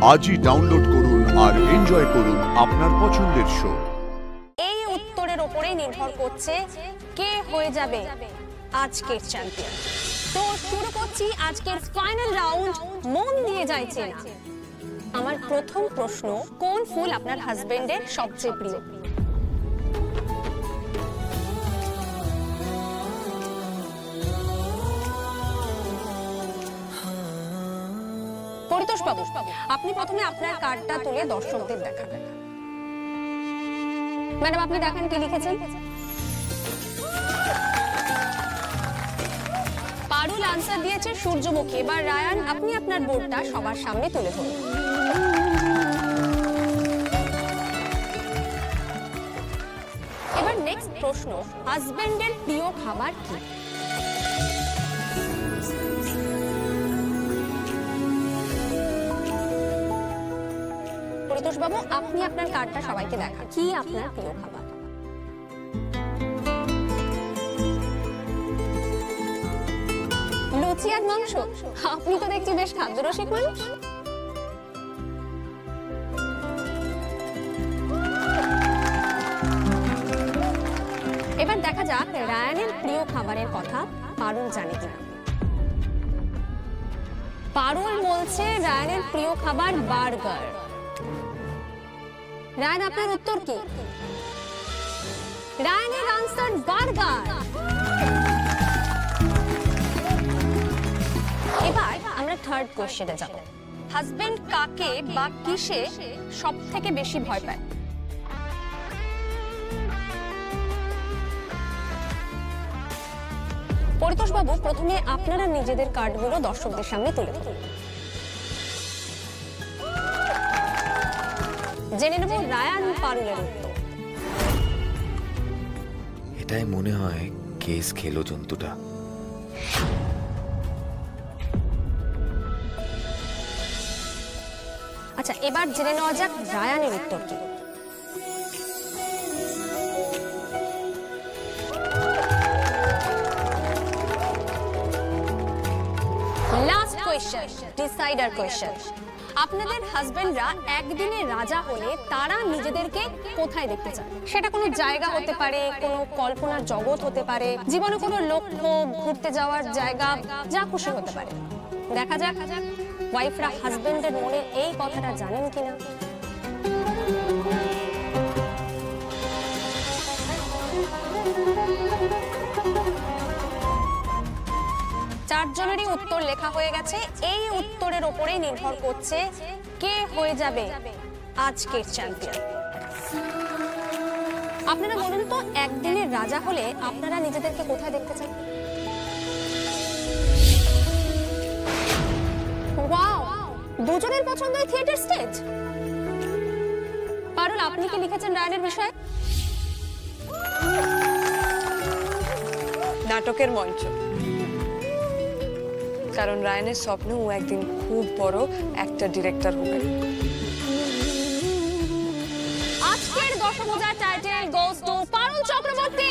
আজই ডাউনলোড করুন আর এনজয় করুন আপনার পছন্দের শো। এই উত্তরের উপরেই নির্ভর করছে কে হয়ে যাবে আজকের চ্যাম্পিয়ন। তো শুরু করছি আজকের ফাইনাল রাউন্ড। মন দিয়ে যাইছে না। আমার প্রথম প্রশ্ন, কোন ফুল আপনার হাজবেন্ডের সবচেয়ে প্রিয়? পরিতোষ বাবু, আপনি প্রথমে আপনার কার্ডটা তুলে দর্শকদের দেখাবেন। ম্যাডাম, আপনি দেখান কি লিখেছেন। পারুল আনসার দিয়েছে সূর্যমুখী। এবার রায়ান, আপনি আপনার বোর্ডটা সবার সামনে তুলে ধরুন। এবার নেক্সট প্রশ্ন, হাজবেন্ডের প্রিয় খাবার কি? পরিতোষ বাবু, আপনি আপনার কার্ডটা সবাইকে দেখান। কি আপনার প্রিয় খাবার? লুচি আর মাংস। আপনি তো দেখছি বেশ খাদ্যরসিক মানুষ। এবার দেখা যাক রায়ানের প্রিয় খাবারের কথা পারুল জানে কিনা। পারুল বলছে রায়ানের প্রিয় খাবার বার্গার। রায়ান, আপনার উত্তর কি? রায়ানের আনসার বার্গার। এবার আমরা থার্ড কোশ্চেনে যাব। হাজবেন্ড কাকে বা কিসে সব থেকে বেশি ভয় পায়? পরিতোষ বাবু, প্রথমে আপনারা নিজেদের কার্ডগুলো দর্শকদের সামনে তুলে ধরুন। জেনে নেব রায়ান পারুলের উত্তর। এটাই মনে হয় কেস খেলো জন্তুটা। আচ্ছা, এবার জেনে নেওয়া যাক রায়ানের উত্তর কি। Last question, decider question. আপনাদের হাজবেন্ডরা একদিনে রাজা হলে তারা নিজেদেরকে কোথায় দেখতে চান? সেটা কোনো জায়গা হতে পারে, কোনো কল্পনার জগৎ হতে পারে, জীবনে কোনো লক্ষ্য, ঘুরতে যাওয়ার জায়গা, যা খুশি হতে পারে। দেখা যাক ওয়াইফরা হাজবেন্ডের মনে এই কথাটা জানেন কিনা। চারজনেরই উত্তর লেখা হয়ে গেছে। এই উত্তরের উপরেই নির্ভর করছে কে হয়ে যাবে আজকের চ্যাম্পিয়ন। আপনারা বলুন তো, একদিনের রাজা হলে আপনারা নিজেদেরকে কোথায় দেখতে চান? ওয়াও, দুজনের পছন্দই থিয়েটার স্টেজ। পারুল, আপনি কি লিখেছেন রায়ানের বিষয়ে? নাটকের মঞ্চ। কারণ রায়ানের স্বপ্ন ও একদিন খুব বড় একটা ডিরেক্টর হবে। আজকের 10,000 title goes to Parul Chakraborty.